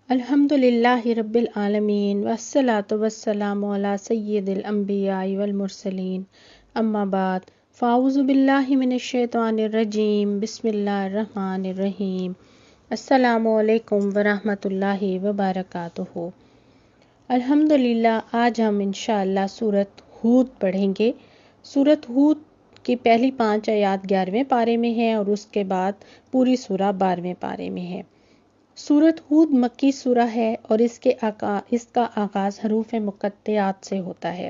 الحمدللہ رب العالمین والصلاة والسلام علی سید الانبیاء والمرسلین اما بعد فاعوذ باللہ من الشیطان الرجیم بسم اللہ الرحمن الرحیم السلام علیکم ورحمۃ اللہ وبرکاتہ۔ الحمدللہ آج ہم انشاءاللہ سورۃ ہود پڑھیں گے۔ سورۃ ہود کی پہلی 5 آیات 11ویں پارے میں ہیں اور اس کے بعد پوری سورہ 12ویں پارے میں ہے۔ سورۃ ہود مکی سورہ ہے اور اس کا آغاز حروف مقطعات سے ہوتا ہے،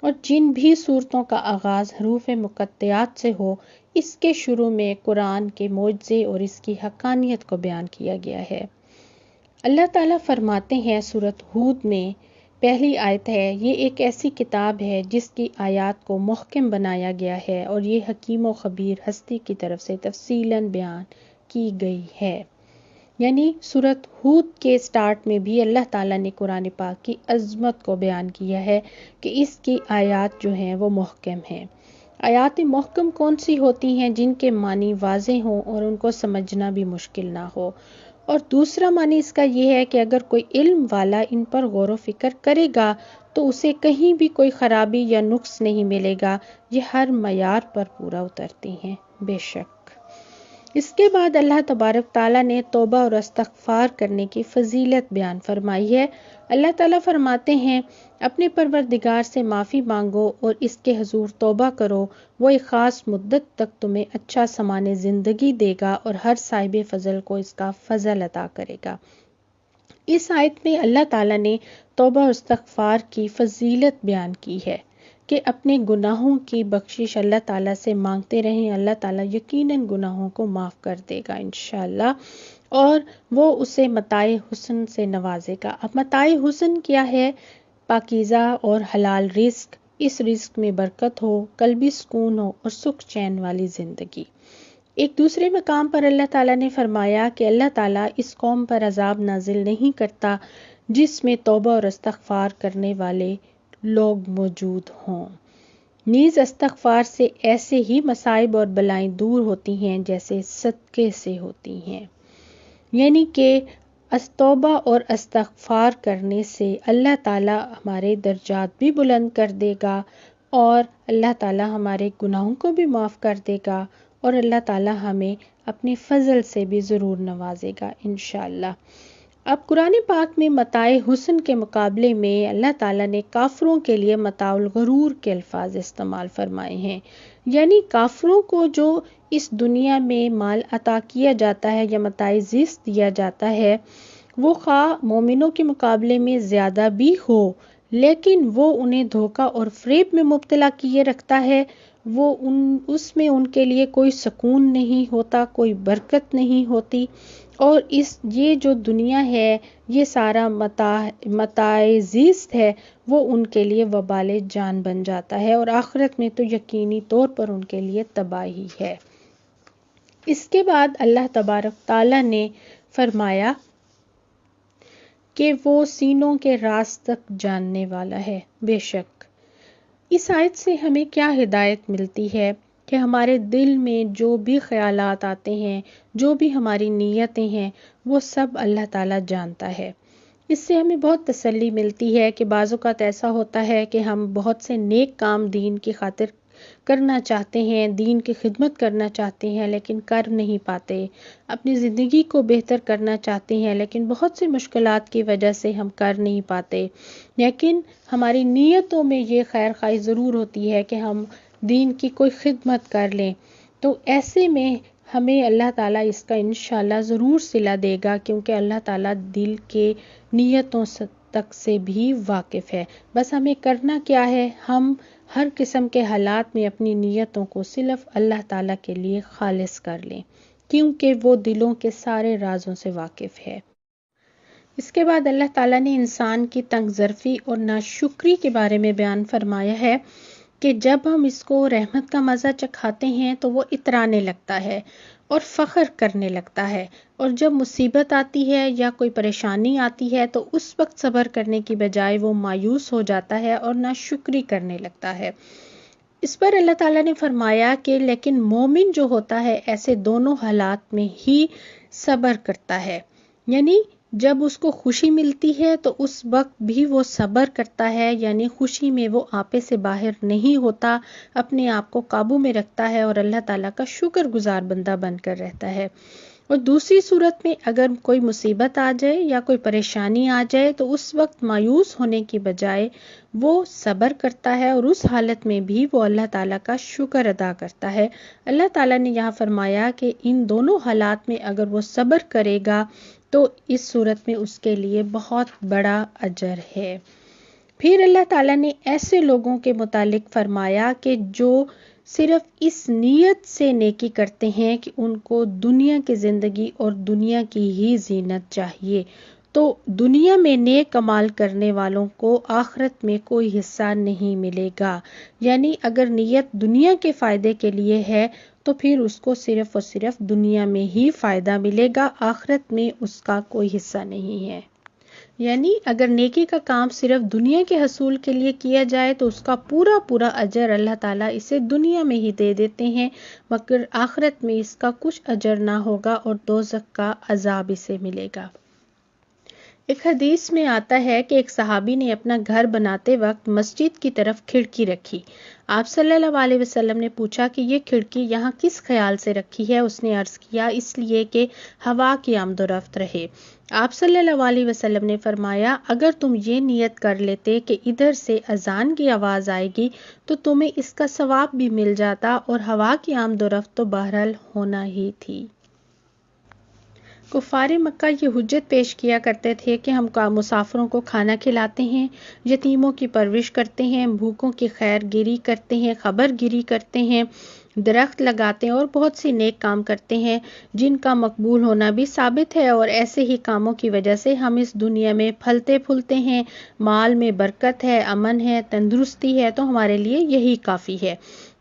اور جن بھی صورتوں کا آغاز حروف مقطعات سے ہو اس کے شروع میں قرآن کے معجزے اور اس کی حقانیت کو بیان کیا گیا ہے۔ اللہ تعالیٰ فرماتے ہیں سورۃ ہود میں پہلی آیت ہے، یہ ایک ایسی کتاب ہے جس کی آیات کو محکم بنایا گیا ہے اور یہ حکیم و خبیر ہستی کی طرف سے تفصیلاً بیان کی گئی ہے۔ یعنی سورۃ ہود کے سٹارٹ میں بھی اللہ تعالیٰ نے قرآن پاک کی عظمت کو بیان کیا ہے کہ اس کی آیات جو ہیں وہ محکم ہیں۔ آیات محکم کون سی ہوتی ہیں؟ جن کے معنی واضح ہوں اور ان کو سمجھنا بھی مشکل نہ ہو، اور دوسرا معنی اس کا یہ ہے کہ اگر کوئی علم والا ان پر غور و فکر کرے گا تو اسے کہیں بھی کوئی خرابی یا نقص نہیں ملے گا، یہ ہر معیار پر پورا اترتی ہیں بے شک۔ اس کے بعد اللہ تبارک تعالیٰ نے توبہ اور استغفار کرنے کی فضیلت بیان فرمائی ہے۔ اللہ تعالیٰ فرماتے ہیں اپنے پروردگار سے معافی مانگو اور اس کے حضور توبہ کرو، وہ ایک خاص مدت تک تمہیں اچھا سامان زندگی دے گا اور ہر صاحب فضل کو اس کا فضل عطا کرے گا۔ اس آیت میں اللہ تعالیٰ نے توبہ اور استغفار کی فضیلت بیان کی ہے کہ اپنے گناہوں کی بخشش اللہ تعالیٰ سے مانگتے رہیں، اللہ تعالیٰ یقیناً گناہوں کو معاف کر دے گا انشاءاللہ، اور وہ اسے متاع حسن سے نوازے گا۔ اب متاع حسن کیا ہے؟ پاکیزہ اور حلال رزق، اس رزق میں برکت ہو، قلبی سکون ہو اور سکھ چین والی زندگی۔ ایک دوسرے مقام پر اللہ تعالیٰ نے فرمایا کہ اللہ تعالیٰ اس قوم پر عذاب نازل نہیں کرتا جس میں توبہ اور استغفار کرنے والے لوگ موجود ہوں۔ نیز استغفار سے ایسے ہی مصائب اور بلائیں دور ہوتی ہیں جیسے صدقے سے ہوتی ہیں۔ یعنی کہ توبہ اور استغفار کرنے سے اللہ تعالیٰ ہمارے درجات بھی بلند کر دے گا اور اللہ تعالیٰ ہمارے گناہوں کو بھی معاف کر دے گا، اور اللہ تعالیٰ ہمیں اپنے فضل سے بھی ضرور نوازے گا انشاءاللہ۔ اب قرآن پاک میں متاع حسن کے مقابلے میں اللہ تعالیٰ نے کافروں کے لیے متاع الغرور کے الفاظ استعمال فرمائے ہیں۔ یعنی کافروں کو جو اس دنیا میں مال عطا کیا جاتا ہے یا متاع زیست دیا جاتا ہے وہ خواہ مومنوں کے مقابلے میں زیادہ بھی ہو، لیکن وہ انہیں دھوکہ اور فریب میں مبتلا کیے رکھتا ہے، اس میں ان کے لیے کوئی سکون نہیں ہوتا، کوئی برکت نہیں ہوتی، اور یہ جو دنیا ہے یہ سارا متاع زیست ہے وہ ان کے لیے وبال جان بن جاتا ہے، اور آخرت میں تو یقینی طور پر ان کے لیے تباہی ہے۔ اس کے بعد اللہ تبارک تعالیٰ نے فرمایا کہ وہ سینوں کے راز تک جاننے والا ہے بے شک۔ اس آیت سے ہمیں کیا ہدایت ملتی ہے کہ ہمارے دل میں جو بھی خیالات آتے ہیں، جو بھی ہماری نیتیں ہیں، وہ سب اللہ تعالیٰ جانتا ہے۔ اس سے ہمیں بہت تسلی ملتی ہے کہ بعض اوقات ایسا ہوتا ہے کہ ہم بہت سے نیک کام دین کی خاطر کرنا چاہتے ہیں، دین کی خدمت کرنا چاہتے ہیں لیکن کر نہیں پاتے، اپنی زندگی کو بہتر کرنا چاہتے ہیں لیکن بہت سی مشکلات کی وجہ سے ہم کر نہیں پاتے، لیکن ہماری نیتوں میں یہ خیر خواہی ضرور ہوتی ہے کہ ہم دین کی کوئی خدمت کر لیں، تو ایسے میں ہمیں اللہ تعالیٰ اس کا انشاءاللہ ضرور صلہ دے گا، کیونکہ اللہ تعالیٰ دل کے نیتوں تک سے بھی واقف ہے۔ بس ہمیں کرنا کیا ہے؟ ہم ہر قسم کے حالات میں اپنی نیتوں کو صرف اللہ تعالیٰ کے لیے خالص کر لیں، کیونکہ وہ دلوں کے سارے رازوں سے واقف ہے۔ اس کے بعد اللہ تعالیٰ نے انسان کی تنگ ظرفی اور ناشکری کے بارے میں بیان فرمایا ہے کہ جب ہم اس کو رحمت کا مزہ چکھاتے ہیں تو وہ اترانے لگتا ہے اور فخر کرنے لگتا ہے، اور جب مصیبت آتی ہے یا کوئی پریشانی آتی ہے تو اس وقت صبر کرنے کی بجائے وہ مایوس ہو جاتا ہے اور ناشکری کرنے لگتا ہے۔ اس پر اللہ تعالیٰ نے فرمایا کہ لیکن مومن جو ہوتا ہے ایسے دونوں حالات میں ہی صبر کرتا ہے، یعنی جب اس کو خوشی ملتی ہے تو اس وقت بھی وہ صبر کرتا ہے، یعنی خوشی میں وہ آپے سے باہر نہیں ہوتا، اپنے آپ کو قابو میں رکھتا ہے اور اللہ تعالیٰ کا شکر گزار بندہ بن کر رہتا ہے۔ اور دوسری صورت میں اگر کوئی مصیبت آ جائے یا کوئی پریشانی آ جائے تو اس وقت مایوس ہونے کی بجائے وہ صبر کرتا ہے، اور اس حالت میں بھی وہ اللہ تعالیٰ کا شکر ادا کرتا ہے۔ اللہ تعالیٰ نے یہاں فرمایا کہ ان دونوں حالات میں اگر وہ صبر کرے گا تو اس صورت میں اس کے لیے بہت بڑا اجر ہے۔ پھر اللہ تعالیٰ نے ایسے لوگوں کے متعلق فرمایا کہ جو صرف اس نیت سے نیکی کرتے ہیں کہ ان کو دنیا کی زندگی اور دنیا کی ہی زینت چاہیے، تو دنیا میں نیک کمال کرنے والوں کو آخرت میں کوئی حصہ نہیں ملے گا۔ یعنی اگر نیت دنیا کے فائدے کے لیے ہے تو پھر اس کو صرف اور صرف دنیا میں ہی فائدہ ملے گا، آخرت میں اس کا کوئی حصہ نہیں ہے۔ یعنی اگر نیکی کا کام صرف دنیا کے حصول کے لیے کیا جائے تو اس کا پورا اجر اللہ تعالیٰ اسے دنیا میں ہی دے دیتے ہیں، مگر آخرت میں اس کا کچھ اجر نہ ہوگا اور دوزخ کا عذاب اسے ملے گا۔ ایک حدیث میں آتا ہے کہ ایک صحابی نے اپنا گھر بناتے وقت مسجد کی طرف کھڑکی رکھی۔ آپ صلی اللہ علیہ وسلم نے پوچھا کہ یہ کھڑکی یہاں کس خیال سے رکھی ہے؟ اس نے عرض کیا اس لیے کہ ہوا کی آمد و رفت رہے۔ آپ صلی اللہ علیہ وسلم نے فرمایا اگر تم یہ نیت کر لیتے کہ ادھر سے اذان کی آواز آئے گی تو تمہیں اس کا ثواب بھی مل جاتا، اور ہوا کی آمد و رفت تو بہرحال ہونا ہی تھی۔ کفار مکہ یہ حجت پیش کیا کرتے تھے کہ ہم مسافروں کو کھانا کھلاتے ہیں، یتیموں کی پرورش کرتے ہیں، بھوکوں کی خیر گیری کرتے ہیں، خبر گیری کرتے ہیں، درخت لگاتے ہیں اور بہت سی نیک کام کرتے ہیں جن کا مقبول ہونا بھی ثابت ہے، اور ایسے ہی کاموں کی وجہ سے ہم اس دنیا میں پھلتے پھولتے ہیں، مال میں برکت ہے، امن ہے، تندرستی ہے، تو ہمارے لیے یہی کافی ہے۔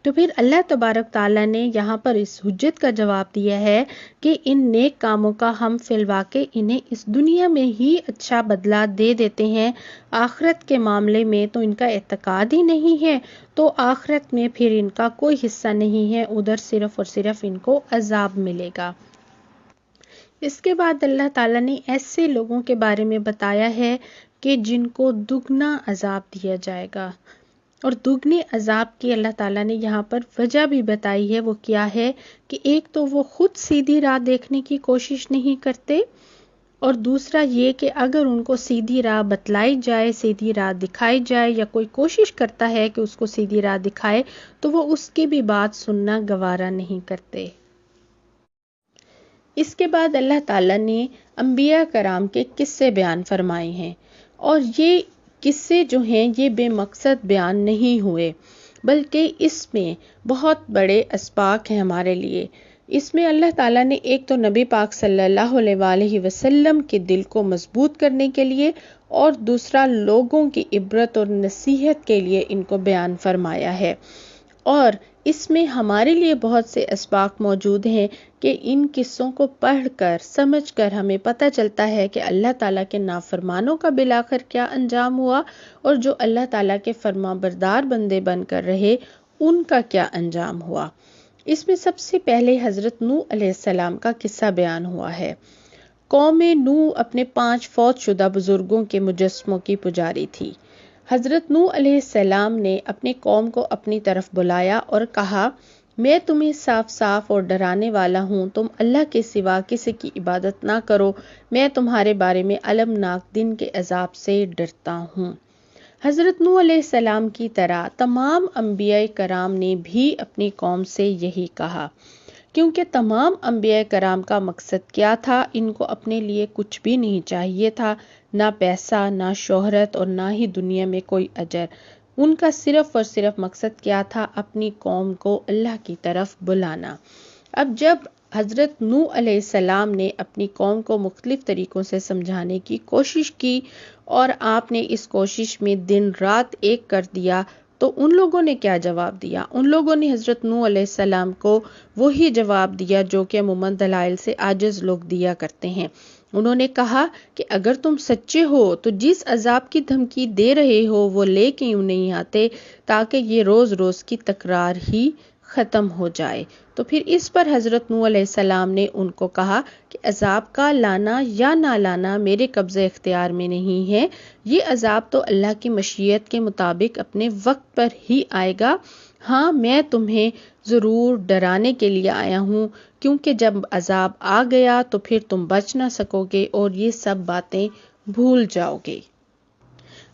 تو پھر اللہ تبارک تعالیٰ نے یہاں پر اس حجت کا جواب دیا ہے کہ ان نیک کاموں کا ہم فی الواقع انہیں اس دنیا میں ہی اچھا بدلہ دے دیتے ہیں، آخرت کے معاملے میں تو ان کا اعتقاد ہی نہیں ہے، تو آخرت میں پھر ان کا کوئی حصہ نہیں ہے، ادھر صرف اور صرف ان کو عذاب ملے گا۔ اس کے بعد اللہ تعالیٰ نے ایسے لوگوں کے بارے میں بتایا ہے کہ جن کو دگنا عذاب دیا جائے گا، اور دگنے عذاب کی اللہ تعالیٰ نے یہاں پر وجہ بھی بتائی ہے۔ وہ کیا ہے کہ ایک تو وہ خود سیدھی راہ دیکھنے کی کوشش نہیں کرتے، اور دوسرا یہ کہ اگر ان کو سیدھی راہ بتلائی جائے، سیدھی راہ دکھائی جائے، یا کوئی کوشش کرتا ہے کہ اس کو سیدھی راہ دکھائے تو وہ اس کی بھی بات سننا گوارا نہیں کرتے۔ اس کے بعد اللہ تعالیٰ نے انبیاء کرام کے قصے بیان فرمائے ہیں، اور یہ قصے جو ہیں یہ بے مقصد بیان نہیں ہوئے، بلکہ اس میں بہت بڑے اسباق ہیں ہمارے لیے۔ اس میں اللہ تعالیٰ نے ایک تو نبی پاک صلی اللہ علیہ وآلہ وسلم کے دل کو مضبوط کرنے کے لیے، اور دوسرا لوگوں کی عبرت اور نصیحت کے لیے ان کو بیان فرمایا ہے۔ اور اس میں ہمارے لیے بہت سے اسباق موجود ہیں کہ ان قصوں کو پڑھ کر سمجھ کر ہمیں پتہ چلتا ہے کہ اللہ تعالیٰ کے نافرمانوں کا بالآخر کیا انجام ہوا، اور جو اللہ تعالیٰ کے فرما بردار بندے بن کر رہے ان کا کیا انجام ہوا۔ اس میں سب سے پہلے حضرت نوح علیہ السلام کا قصہ بیان ہوا ہے۔ قوم نوح اپنے 5 فوت شدہ بزرگوں کے مجسموں کی پجاری تھی۔ حضرت نوح علیہ السلام نے اپنی قوم کو اپنی طرف بلایا اور کہا میں تمہیں صاف صاف اور ڈرانے والا ہوں، تم اللہ کے سوا کسی کی عبادت نہ کرو، میں تمہارے بارے میں المناک دن کے عذاب سے ڈرتا ہوں۔ حضرت نوح علیہ السلام کی طرح تمام انبیاء کرام نے بھی اپنی قوم سے یہی کہا، کیونکہ تمام انبیاء کرام کا مقصد کیا تھا؟ ان کو اپنے لیے کچھ بھی نہیں چاہیے تھا، نہ پیسہ، نہ شہرت، اور نہ ہی دنیا میں کوئی اجر۔ ان کا صرف اور صرف مقصد کیا تھا؟ اپنی قوم کو اللہ کی طرف بلانا۔ اب جب حضرت نوح علیہ السلام نے اپنی قوم کو مختلف طریقوں سے سمجھانے کی کوشش کی، اور آپ نے اس کوشش میں دن رات ایک کر دیا، تو ان لوگوں نے کیا جواب دیا؟ ان لوگوں نے حضرت نوح علیہ السلام کو وہی جواب دیا جو کہ عموماً دلائل سے عاجز لوگ دیا کرتے ہیں۔ انہوں نے کہا کہ اگر تم سچے ہو تو جس عذاب کی دھمکی دے رہے ہو وہ لے کے کیوں نہیں آتے، تاکہ یہ روز روز کی تکرار ہی ختم ہو جائے۔ تو پھر اس پر حضرت نوح علیہ السلام نے ان کو کہا کہ عذاب کا لانا یا نہ لانا میرے قبضے اختیار میں نہیں ہے، یہ عذاب تو اللہ کی مشیت کے مطابق اپنے وقت پر ہی آئے گا۔ ہاں، میں تمہیں ضرور ڈرانے کے لیے آیا ہوں، کیونکہ جب عذاب آ گیا تو پھر تم بچ نہ سکو گے اور یہ سب باتیں بھول جاؤ گے۔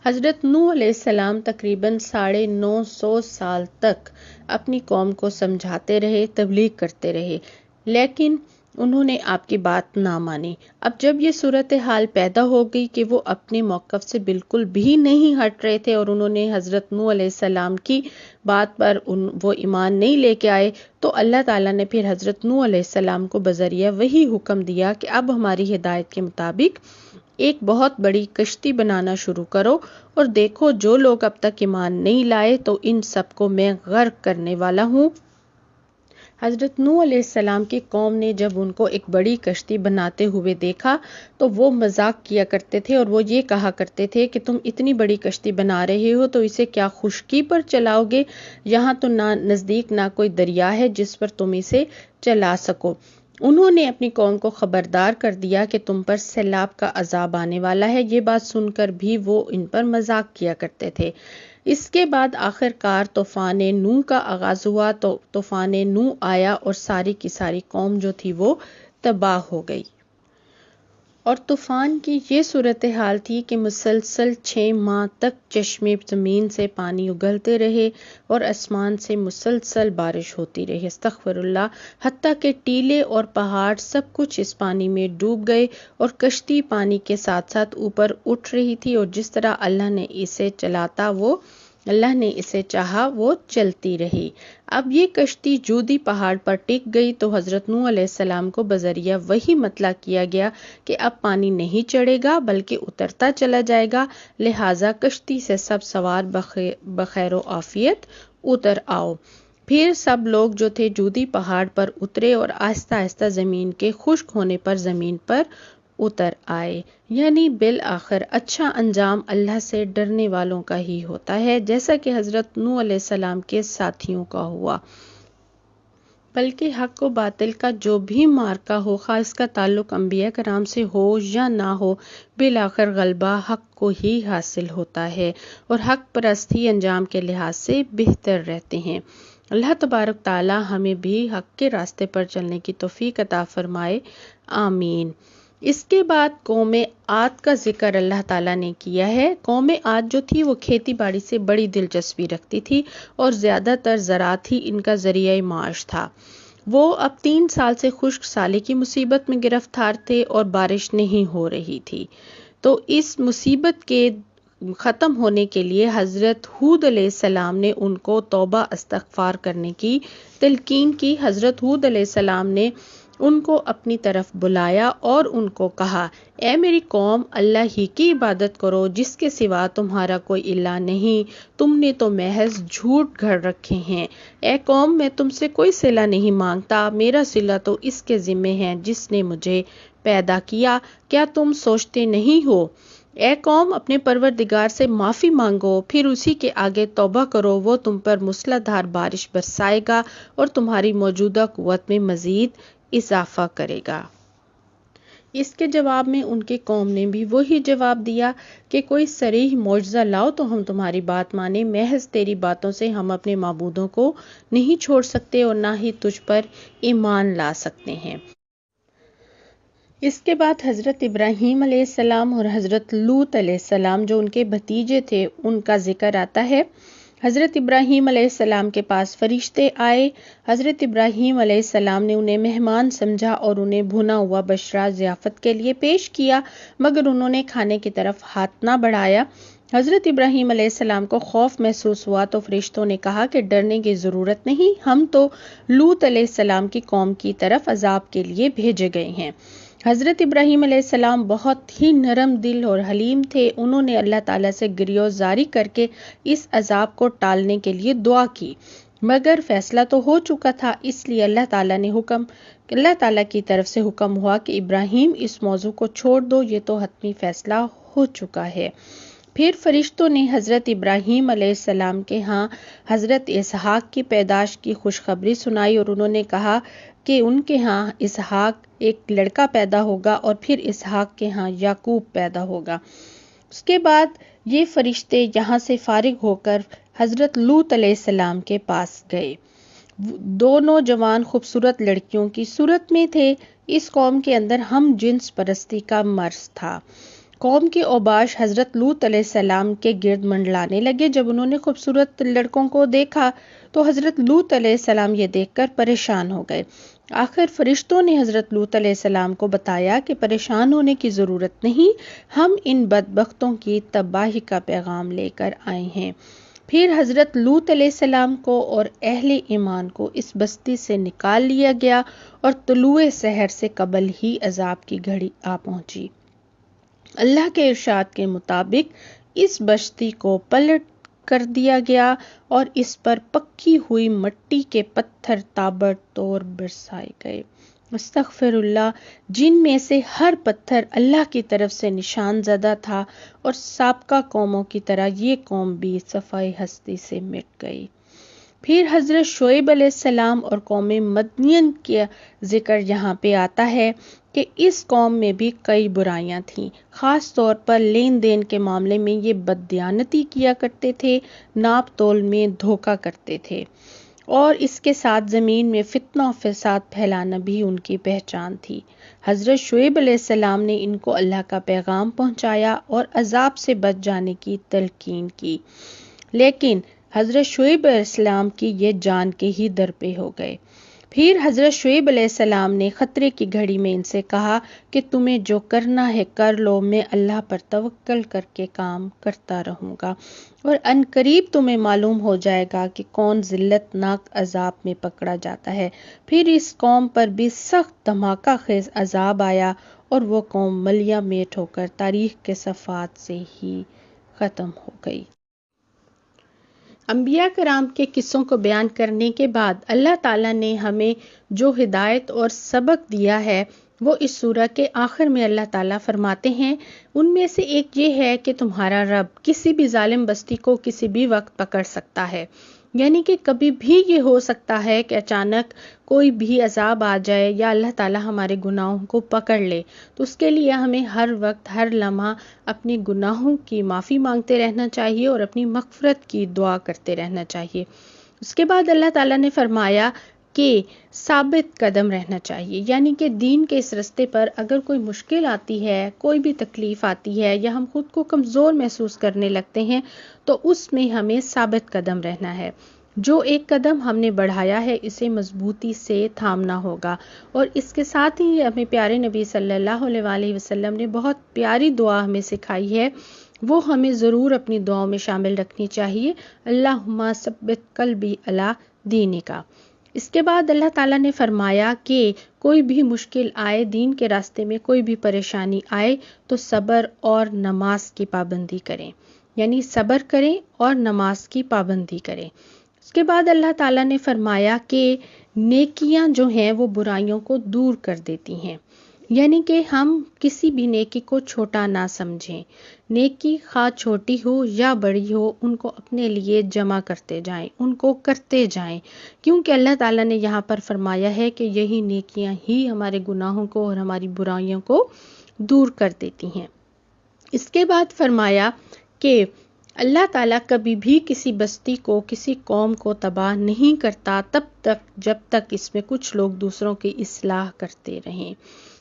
حضرت نوح علیہ السلام تقریباً 950 سال تک اپنی قوم کو سمجھاتے رہے، تبلیغ کرتے رہے، لیکن انہوں نے آپ کی بات نہ مانی۔ اب جب یہ صورتحال پیدا ہو گئی کہ وہ اپنے موقف سے بالکل بھی نہیں ہٹ رہے تھے اور انہوں نے حضرت نوح علیہ السلام کی بات پر وہ ایمان نہیں لے کے آئے، تو اللہ تعالیٰ نے پھر حضرت نوح علیہ السلام کو بذریعہ وہی حکم دیا کہ اب ہماری ہدایت کے مطابق ایک بہت بڑی کشتی بنانا شروع کرو، اور دیکھو جو لوگ اب تک ایمان نہیں لائے تو ان سب کو میں غرق کرنے والا ہوں۔ حضرت نوح علیہ السلام کی قوم نے جب ان کو ایک بڑی کشتی بناتے ہوئے دیکھا تو وہ مذاق کیا کرتے تھے اور وہ یہ کہا کرتے تھے کہ تم اتنی بڑی کشتی بنا رہے ہو تو اسے کیا خشکی پر چلاؤ گے؟ یہاں تو نہ نزدیک نہ کوئی دریا ہے جس پر تم اسے چلا سکو۔ انہوں نے اپنی قوم کو خبردار کر دیا کہ تم پر سیلاب کا عذاب آنے والا ہے۔ یہ بات سن کر بھی وہ ان پر مذاق کیا کرتے تھے۔ اس کے بعد آخر کار طوفان نوح کا آغاز ہوا، تو طوفان نوح آیا اور ساری کی ساری قوم جو تھی وہ تباہ ہو گئی۔ اور طوفان کی یہ صورتحال تھی کہ مسلسل 6 ماہ تک چشمے زمین سے پانی اگلتے رہے اور آسمان سے مسلسل بارش ہوتی رہی، استغفر اللہ، حتیٰ کہ ٹیلے اور پہاڑ سب کچھ اس پانی میں ڈوب گئے اور کشتی پانی کے ساتھ ساتھ اوپر اٹھ رہی تھی، اور جس طرح اللہ نے اسے چاہا وہ چلتی رہی۔ اب یہ کشتی جودی پہاڑ پر ٹک گئی تو حضرت نوح علیہ السلام کو بذریعہ وہی مطلع کیا گیا کہ اب پانی نہیں چڑھے گا بلکہ اترتا چلا جائے گا، لہٰذا کشتی سے سب سوار بخیر و عافیت اتر آؤ۔ پھر سب لوگ جو تھے جودی پہاڑ پر اترے اور آہستہ آہستہ زمین کے خشک ہونے پر زمین پر اتر آئے۔ یعنی بالآخر اچھا انجام اللہ سے ڈرنے والوں کا ہی ہوتا ہے، جیسا کہ حضرت نوح علیہ السلام کے ساتھیوں کا ہوا۔ بلکہ حق و باطل کا جو بھی معرکہ ہو، خواہ اس کا تعلق انبیاء کرام سے ہو یا نہ ہو، بالآخر غلبہ حق کو ہی حاصل ہوتا ہے، اور حق پرست ہی انجام کے لحاظ سے بہتر رہتے ہیں۔ اللہ تبارک تعالی ہمیں بھی حق کے راستے پر چلنے کی توفیق عطا فرمائے، آمین۔ اس کے بعد قوم عاد کا ذکر اللہ تعالیٰ نے کیا ہے۔ قوم عاد جو تھی وہ کھیتی باڑی سے بڑی دلچسپی رکھتی تھی اور زیادہ تر زراعت ہی ان کا ذریعہ معاش تھا۔ وہ اب 3 سال سے خشک سالی کی مصیبت میں گرفتار تھے اور بارش نہیں ہو رہی تھی، تو اس مصیبت کے ختم ہونے کے لیے حضرت ہود علیہ السلام نے ان کو توبہ استغفار کرنے کی تلقین کی۔ حضرت ہود علیہ السلام نے ان کو اپنی طرف بلایا اور ان کو کہا، اے میری قوم، اللہ ہی کی عبادت کرو جس کے سوا تمہارا کوئی الہ نہیں، تم نے تو محض جھوٹ گھڑ رکھے ہیں۔ اے قوم، میں تم سے کوئی صلہ نہیں مانگتا، میرا صلہ تو اس کے ذمے ہے جس نے مجھے پیدا کیا، کیا تم سوچتے نہیں ہو؟ اے قوم، اپنے پروردگار سے معافی مانگو، پھر اسی کے آگے توبہ کرو، وہ تم پر موسلا دھار بارش برسائے گا اور تمہاری موجودہ قوت میں مزید اضافہ کرے گا۔ اس کے جواب میں ان کی قوم نے بھی وہی جواب دیا کہ کوئی صریح معجزہ لاؤ تو ہم تمہاری بات مانیں، محض تیری باتوں سے ہم اپنے معبودوں کو نہیں چھوڑ سکتے اور نہ ہی تجھ پر ایمان لا سکتے ہیں۔ اس کے بعد حضرت ابراہیم علیہ السلام اور حضرت لوط علیہ السلام جو ان کے بھتیجے تھے ان کا ذکر آتا ہے۔ حضرت ابراہیم علیہ السلام کے پاس فرشتے آئے، حضرت ابراہیم علیہ السلام نے انہیں مہمان سمجھا اور انہیں بھنا ہوا بشرا ضیافت کے لیے پیش کیا، مگر انہوں نے کھانے کی طرف ہاتھ نہ بڑھایا۔ حضرت ابراہیم علیہ السلام کو خوف محسوس ہوا تو فرشتوں نے کہا کہ ڈرنے کی ضرورت نہیں، ہم تو لوط علیہ السلام کی قوم کی طرف عذاب کے لیے بھیجے گئے ہیں۔ حضرت ابراہیم علیہ السلام بہت ہی نرم دل اور حلیم تھے، انہوں نے اللہ تعالیٰ سے گریزاری کر کے اس عذاب کو ٹالنے کے لیے دعا کی، مگر فیصلہ تو ہو چکا تھا، اس لیے اللہ تعالیٰ کی طرف سے حکم ہوا کہ ابراہیم اس موضوع کو چھوڑ دو، یہ تو حتمی فیصلہ ہو چکا ہے۔ پھر فرشتوں نے حضرت ابراہیم علیہ السلام کے ہاں حضرت اسحاق کی پیدائش کی خوشخبری سنائی اور انہوں نے کہا کہ ان کے ہاں اسحاق ایک لڑکا پیدا ہوگا اور پھر اسحاق کے ہاں یعقوب پیدا ہوگا۔ اس کے بعد یہ فرشتے یہاں سے فارغ ہو کر حضرت لوط علیہ السلام کے پاس گئے۔ دونوں جوان خوبصورت لڑکیوں کی صورت میں تھے۔ اس قوم کے اندر ہم جنس پرستی کا مرض تھا۔ قوم کے اوباش حضرت لوط علیہ السلام کے گرد منڈلانے لگے۔ جب انہوں نے خوبصورت لڑکوں کو دیکھا تو حضرت لوط علیہ السلام یہ دیکھ کر پریشان ہو گئے۔ آخر فرشتوں نے حضرت لوط علیہ السلام کو بتایا کہ پریشان ہونے کی ضرورت نہیں، ہم ان بدبختوں کی تباہی کا پیغام لے کر آئے ہیں۔ پھر حضرت لوط علیہ السلام کو اور اہل ایمان کو اس بستی سے نکال لیا گیا اور طلوع سحر سے قبل ہی عذاب کی گھڑی آ پہنچی۔ اللہ کے ارشاد کے مطابق اس بستی کو پلٹ کر دیا گیا اور اس پر پکی ہوئی مٹی کے پتھر تابڑ توڑ برسائے گئے۔ استغفر اللہ، جن میں سے ہر پتھر اللہ کی طرف سے نشان زدہ تھا اور سابقہ قوموں کی طرح یہ قوم بھی صفائے ہستی سے مٹ گئی۔ پھر حضرت شعیب علیہ السلام اور قوم مدین کا ذکر یہاں پہ آتا ہے کہ اس قوم میں بھی کئی برائیاں تھیں۔ خاص طور پر لین دین کے معاملے میں یہ بددیانتی کیا کرتے تھے، ناپ تول میں دھوکہ کرتے تھے، اور اس کے ساتھ زمین میں فتنہ و فساد پھیلانا بھی ان کی پہچان تھی۔ حضرت شعیب علیہ السلام نے ان کو اللہ کا پیغام پہنچایا اور عذاب سے بچ جانے کی تلقین کی، لیکن حضرت شعیب علیہ السلام کی یہ جان کے ہی در پہ ہو گئے۔ پھر حضرت شعیب علیہ السلام نے خطرے کی گھڑی میں ان سے کہا کہ تمہیں جو کرنا ہے کر لو، میں اللہ پر توکل کر کے کام کرتا رہوں گا، اور ان قریب تمہیں معلوم ہو جائے گا کہ کون ذلت ناک عذاب میں پکڑا جاتا ہے۔ پھر اس قوم پر بھی سخت دھماکہ خیز عذاب آیا اور وہ قوم ملیہ میٹ ہو کر تاریخ کے صفحات سے ہی ختم ہو گئی۔ انبیاء کرام کے قصوں کو بیان کرنے کے بعد اللہ تعالیٰ نے ہمیں جو ہدایت اور سبق دیا ہے وہ اس سورہ کے آخر میں اللہ تعالیٰ فرماتے ہیں۔ ان میں سے ایک یہ ہے کہ تمہارا رب کسی بھی ظالم بستی کو کسی بھی وقت پکڑ سکتا ہے، یعنی کہ کبھی بھی یہ ہو سکتا ہے کہ اچانک کوئی بھی عذاب آ جائے یا اللہ تعالیٰ ہمارے گناہوں کو پکڑ لے، تو اس کے لیے ہمیں ہر وقت ہر لمحہ اپنے گناہوں کی معافی مانگتے رہنا چاہیے اور اپنی مغفرت کی دعا کرتے رہنا چاہیے۔ اس کے بعد اللہ تعالیٰ نے فرمایا کہ ثابت قدم رہنا چاہیے، یعنی کہ دین کے اس رستے پر اگر کوئی مشکل آتی ہے، کوئی بھی تکلیف آتی ہے یا ہم خود کو کمزور محسوس کرنے لگتے ہیں تو اس میں ہمیں ثابت قدم رہنا ہے۔ جو ایک قدم ہم نے بڑھایا ہے اسے مضبوطی سے تھامنا ہوگا، اور اس کے ساتھ ہی ہمیں پیارے نبی صلی اللہ علیہ وآلہ وسلم نے بہت پیاری دعا ہمیں سکھائی ہے، وہ ہمیں ضرور اپنی دعاؤں میں شامل رکھنی چاہیے۔ اللہم ثبت قلبی علی دینک۔ اس کے بعد اللہ تعالیٰ نے فرمایا کہ کوئی بھی مشکل آئے، دین کے راستے میں کوئی بھی پریشانی آئے تو صبر اور نماز کی پابندی کریں، یعنی صبر کریں اور نماز کی پابندی کریں۔ اس کے بعد اللہ تعالیٰ نے فرمایا کہ نیکیاں جو ہیں وہ برائیوں کو دور کر دیتی ہیں، یعنی کہ ہم کسی بھی نیکی کو چھوٹا نہ سمجھیں۔ نیکی خواہ چھوٹی ہو یا بڑی ہو، ان کو اپنے لیے جمع کرتے جائیں، ان کو کرتے جائیں، کیونکہ اللہ تعالیٰ نے یہاں پر فرمایا ہے کہ یہی نیکیاں ہی ہمارے گناہوں کو اور ہماری برائیوں کو دور کر دیتی ہیں۔ اس کے بعد فرمایا کہ اللہ تعالیٰ کبھی بھی کسی بستی کو، کسی قوم کو تباہ نہیں کرتا تب تک جب تک اس میں کچھ لوگ دوسروں کی اصلاح کرتے رہیں،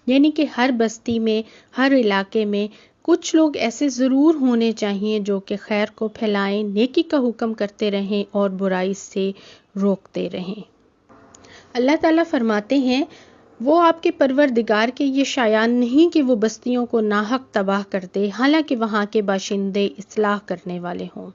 یعنی کہ ہر بستی میں، ہر علاقے میں کچھ لوگ ایسے ضرور ہونے چاہیے جو کہ خیر کو پھیلائیں، نیکی کا حکم کرتے رہیں اور برائی سے روکتے رہیں۔ اللہ تعالیٰ فرماتے ہیں وہ آپ کے پروردگار کے یہ شایان نہیں کہ وہ بستیوں کو ناحق تباہ کر دے حالانکہ وہاں کے باشندے اصلاح کرنے والے ہوں،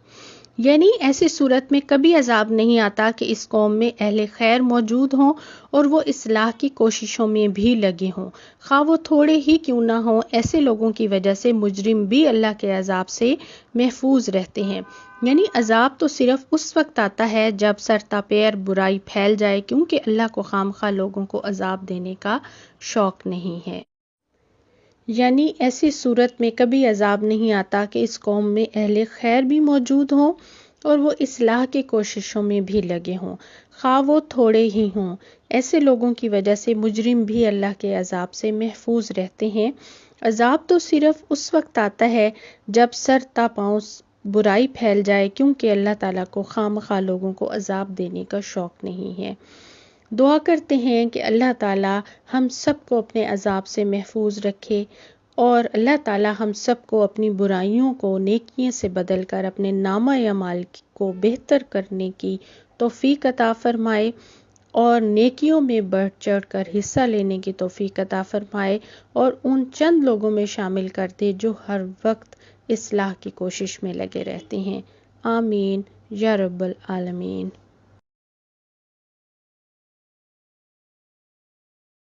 یعنی ایسی صورت میں کبھی عذاب نہیں آتا کہ اس قوم میں اہل خیر موجود ہوں اور وہ اصلاح کی کوششوں میں بھی لگے ہوں، خواہ وہ تھوڑے ہی کیوں نہ ہوں۔ ایسے لوگوں کی وجہ سے مجرم بھی اللہ کے عذاب سے محفوظ رہتے ہیں، یعنی عذاب تو صرف اس وقت آتا ہے جب سرتاپیر برائی پھیل جائے، کیونکہ اللہ کو خامخواہ لوگوں کو عذاب دینے کا شوق نہیں ہے۔ یعنی ایسی صورت میں کبھی عذاب نہیں آتا کہ اس قوم میں اہل خیر بھی موجود ہوں اور وہ اصلاح کی کوششوں میں بھی لگے ہوں، خواہ وہ تھوڑے ہی ہوں۔ ایسے لوگوں کی وجہ سے مجرم بھی اللہ کے عذاب سے محفوظ رہتے ہیں۔ عذاب تو صرف اس وقت آتا ہے جب سر تا پاؤں برائی پھیل جائے، کیونکہ اللہ تعالیٰ کو خواہ لوگوں کو عذاب دینے کا شوق نہیں ہے۔ دعا کرتے ہیں کہ اللہ تعالیٰ ہم سب کو اپنے عذاب سے محفوظ رکھے اور اللہ تعالیٰ ہم سب کو اپنی برائیوں کو نیکیوں سے بدل کر اپنے نامہ اعمال کو بہتر کرنے کی توفیق عطا فرمائے اور نیکیوں میں بڑھ چڑھ کر حصہ لینے کی توفیق عطا فرمائے اور ان چند لوگوں میں شامل کر دے جو ہر وقت اصلاح کی کوشش میں لگے رہتے ہیں۔ آمین یا رب العالمین۔